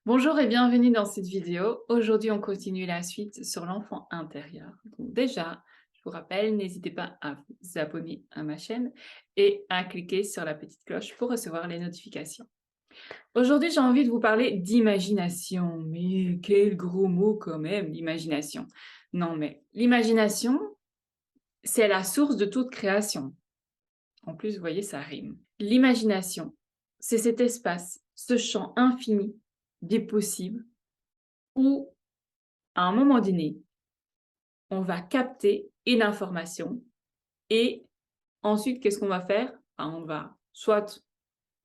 Bonjour et bienvenue dans cette vidéo. Aujourd'hui, on continue la suite sur l'enfant intérieur. Donc déjà, je vous rappelle, n'hésitez pas à vous abonner à ma chaîne et à cliquer sur la petite cloche pour recevoir les notifications. Aujourd'hui, j'ai envie de vous parler d'imagination. Mais quel gros mot quand même, l'imagination. Non, mais l'imagination, c'est la source de toute création. En plus, vous voyez, ça rime. L'imagination, c'est cet espace, ce champ infini des possibles où, à un moment donné, on va capter une information et ensuite, qu'est-ce qu'on va faire? On va soit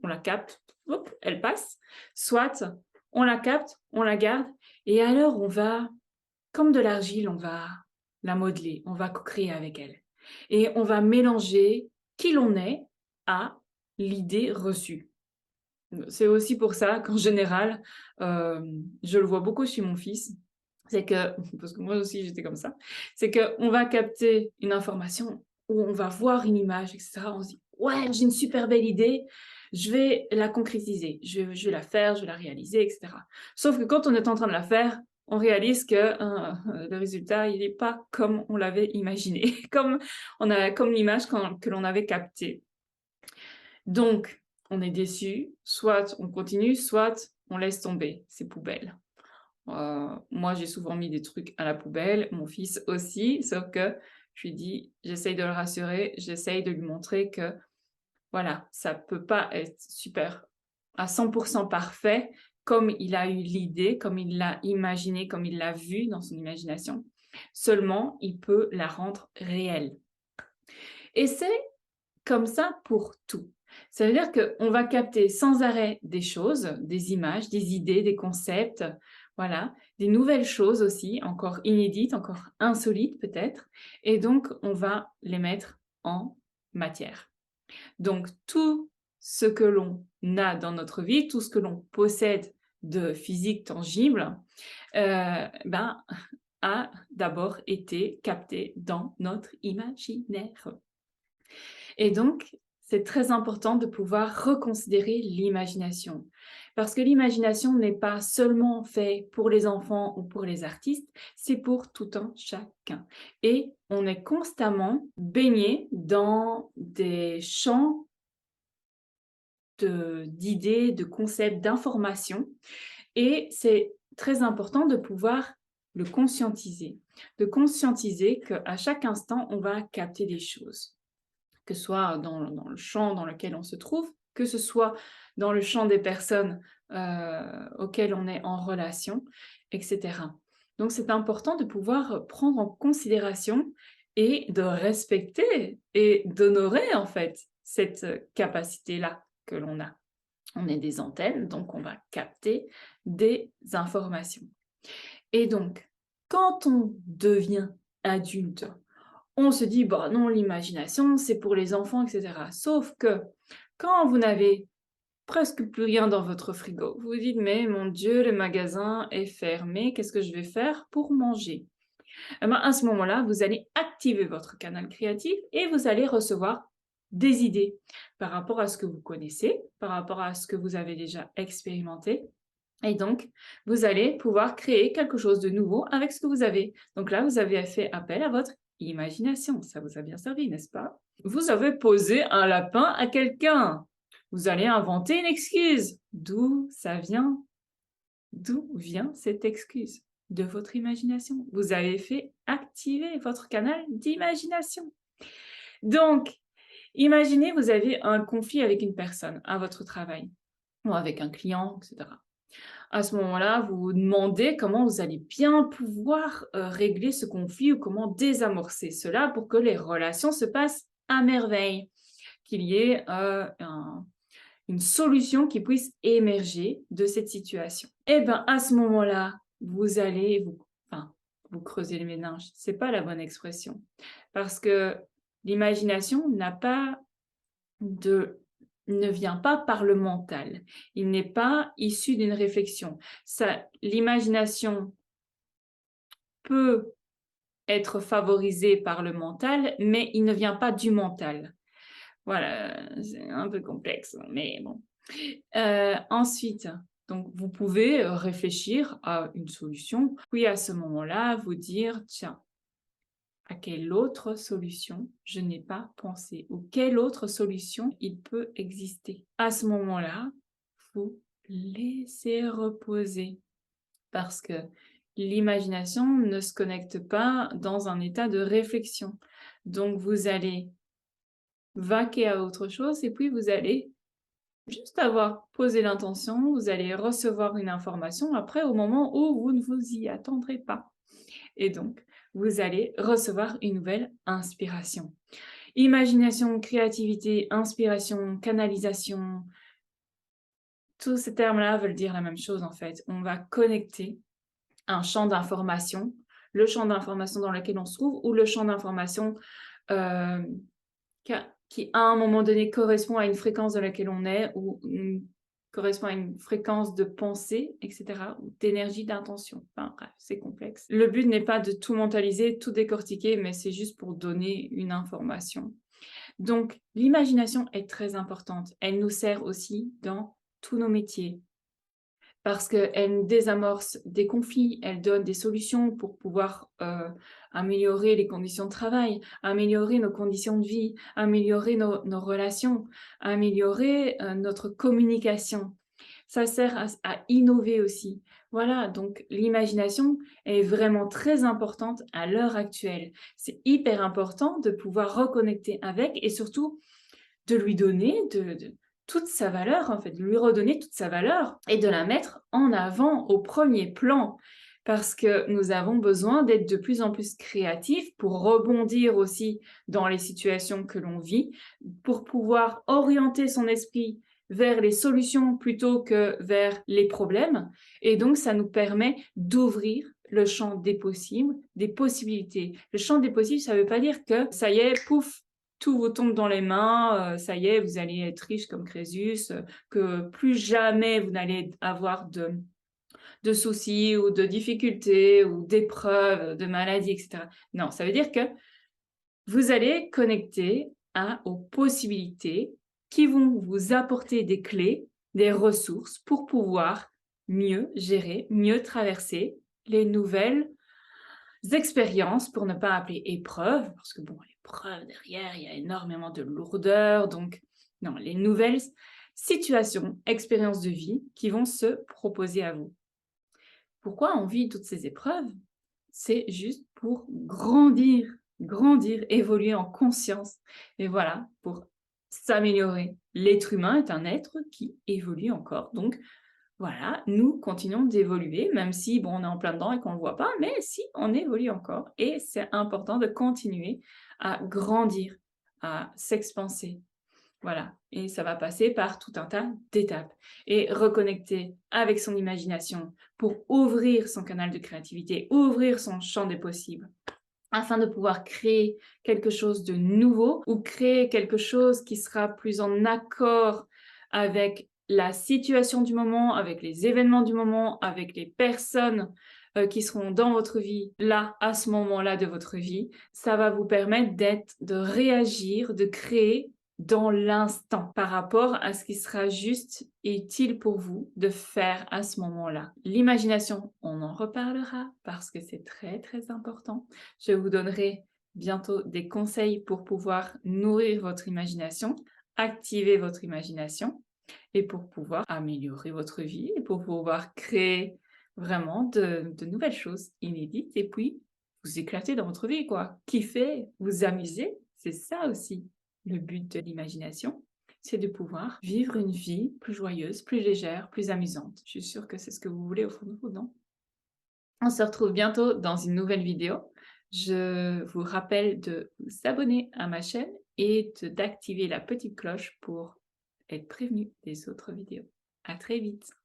on la capte, hop, elle passe, soit on la capte, on la garde et alors on va, comme de l'argile, on va la modeler, on va co-créer avec elle et on va mélanger qui l'on est à l'idée reçue. C'est aussi pour ça qu'en général, je le vois beaucoup chez mon fils, c'est que, parce que moi aussi j'étais comme ça, c'est qu'on va capter une information ou on va voir une image, etc. On se dit, ouais, j'ai une super belle idée, je vais la concrétiser, je vais la faire, je vais la réaliser, etc. Sauf que quand on est en train de la faire, on réalise que le résultat, il n'est pas comme on l'avait imaginé, comme l'image que l'on avait captée. Donc, on est déçu, soit on continue, soit on laisse tomber, c'est poubelle. Moi, j'ai souvent mis des trucs à la poubelle, mon fils aussi, sauf que je lui dis, j'essaye de le rassurer, j'essaye de lui montrer que, voilà, ça peut pas être super à 100% parfait comme il a eu l'idée, comme il l'a imaginé, comme il l'a vu dans son imagination. Seulement, il peut la rendre réelle. Et c'est comme ça pour tout. Ça veut dire qu'on va capter sans arrêt des choses, des images, des idées, des concepts, voilà, des nouvelles choses aussi, encore inédites, encore insolites peut-être, et donc on va les mettre en matière. Donc tout ce que l'on a dans notre vie, tout ce que l'on possède de physique tangible, ben, a d'abord été capté dans notre imaginaire. Et donc, c'est très important de pouvoir reconsidérer l'imagination. Parce que l'imagination n'est pas seulement fait pour les enfants ou pour les artistes, c'est pour tout un chacun. Et on est constamment baigné dans des champs d'idées, de concepts, d'informations. Et c'est très important de pouvoir le conscientiser. De conscientiser qu'à chaque instant, on va capter des choses, que ce soit dans le champ dans lequel on se trouve, que ce soit dans le champ des personnes auxquelles on est en relation, etc. Donc c'est important de pouvoir prendre en considération et de respecter et d'honorer en fait cette capacité-là que l'on a. On est des antennes, donc on va capter des informations. Et donc, quand on devient adulte, on se dit, bah non, l'imagination, c'est pour les enfants, etc. Sauf que quand vous n'avez presque plus rien dans votre frigo, vous vous dites, mais mon Dieu, le magasin est fermé, qu'est-ce que je vais faire pour manger? Eh ben, à ce moment-là, vous allez activer votre canal créatif et vous allez recevoir des idées par rapport à ce que vous connaissez, par rapport à ce que vous avez déjà expérimenté. Et donc, vous allez pouvoir créer quelque chose de nouveau avec ce que vous avez. Donc là, vous avez fait appel à votre imagination. Ça vous a bien servi, n'est-ce pas? Vous avez posé un lapin à quelqu'un. Vous allez inventer une excuse. D'où ça vient? D'où vient cette excuse? De votre imagination. Vous avez fait activer votre canal d'imagination. Donc, imaginez, vous avez un conflit avec une personne à votre travail ou avec un client, etc. À ce moment-là, vous vous demandez comment vous allez bien pouvoir régler ce conflit ou comment désamorcer cela pour que les relations se passent à merveille, qu'il y ait une solution qui puisse émerger de cette situation. Et bien, à ce moment-là, vous allez vous creuser les méninges. C'est pas la bonne expression, parce que l'imagination ne vient pas par le mental. Il n'est pas issu d'une réflexion. L'imagination peut être favorisée par le mental, mais il ne vient pas du mental. Voilà, c'est un peu complexe, mais bon. Ensuite, Donc, vous pouvez réfléchir à une solution, puis à ce moment-là, vous dire, tiens, à quelle autre solution je n'ai pas pensé ou quelle autre solution il peut exister. À ce moment-là, vous laissez reposer parce que l'imagination ne se connecte pas dans un état de réflexion. Donc, vous allez vaquer à autre chose et puis vous allez juste avoir posé l'intention, vous allez recevoir une information après au moment où vous ne vous y attendrez pas. Et donc, vous allez recevoir une nouvelle inspiration. Imagination, créativité, inspiration, canalisation, tous ces termes-là veulent dire la même chose en fait. On va connecter un champ d'information, le champ d'information dans lequel on se trouve ou le champ d'information euh, qui, à un moment donné, correspond à une fréquence dans laquelle on est ou correspond à une fréquence de pensée, etc., ou d'énergie, d'intention. Enfin bref, c'est complexe. Le but n'est pas de tout mentaliser, tout décortiquer, mais c'est juste pour donner une information. Donc, l'imagination est très importante. Elle nous sert aussi dans tous nos métiers, parce qu'elle désamorce des conflits, elle donne des solutions pour pouvoir améliorer les conditions de travail, améliorer nos conditions de vie, améliorer nos relations, améliorer notre communication. Ça sert à innover aussi. Voilà, donc l'imagination est vraiment très importante à l'heure actuelle. C'est hyper important de pouvoir reconnecter avec et surtout de lui donner toute sa valeur, en fait, de lui redonner toute sa valeur et de la mettre en avant au premier plan. Parce que nous avons besoin d'être de plus en plus créatifs pour rebondir aussi dans les situations que l'on vit, pour pouvoir orienter son esprit vers les solutions plutôt que vers les problèmes. Et donc, ça nous permet d'ouvrir le champ des possibles, des possibilités. Le champ des possibles, ça ne veut pas dire que ça y est, pouf, tout vous tombe dans les mains, ça y est, vous allez être riche comme Crésus, que plus jamais vous n'allez avoir de soucis ou de difficultés ou d'épreuves, de maladies, etc. Non, ça veut dire que vous allez connecter aux possibilités qui vont vous apporter des clés, des ressources pour pouvoir mieux gérer, mieux traverser les nouvelles expériences, pour ne pas appeler épreuves, parce que bon, l'épreuve derrière, il y a énormément de lourdeur, donc non, les nouvelles situations, expériences de vie qui vont se proposer à vous. Pourquoi on vit toutes ces épreuves? C'est juste pour grandir, grandir, évoluer en conscience. Et voilà, pour s'améliorer. L'être humain est un être qui évolue encore, donc voilà, nous continuons d'évoluer, même si bon, on est en plein dedans et qu'on ne le voit pas, mais si, on évolue encore. Et c'est important de continuer à grandir, à s'expanser. Voilà, et ça va passer par tout un tas d'étapes. Et reconnecter avec son imagination pour ouvrir son canal de créativité, ouvrir son champ des possibles, afin de pouvoir créer quelque chose de nouveau ou créer quelque chose qui sera plus en accord avec la situation du moment, avec les événements du moment, avec les personnes qui seront dans votre vie, là, à ce moment-là de votre vie. Ça va vous permettre de réagir, de créer dans l'instant par rapport à ce qui sera juste et utile pour vous de faire à ce moment-là. L'imagination, on en reparlera parce que c'est très très important. Je vous donnerai bientôt des conseils pour pouvoir nourrir votre imagination, activer votre imagination et pour pouvoir améliorer votre vie et pour pouvoir créer vraiment de nouvelles choses inédites et puis vous éclater dans votre vie, quoi. Kiffer, vous amuser, c'est ça aussi le but de l'imagination, c'est de pouvoir vivre une vie plus joyeuse, plus légère, plus amusante. Je suis sûre que c'est ce que vous voulez au fond de vous, non? On se retrouve bientôt dans une nouvelle vidéo. Je vous rappelle de vous abonner à ma chaîne et d'activer la petite cloche pour être prévenu des autres vidéos. À très vite!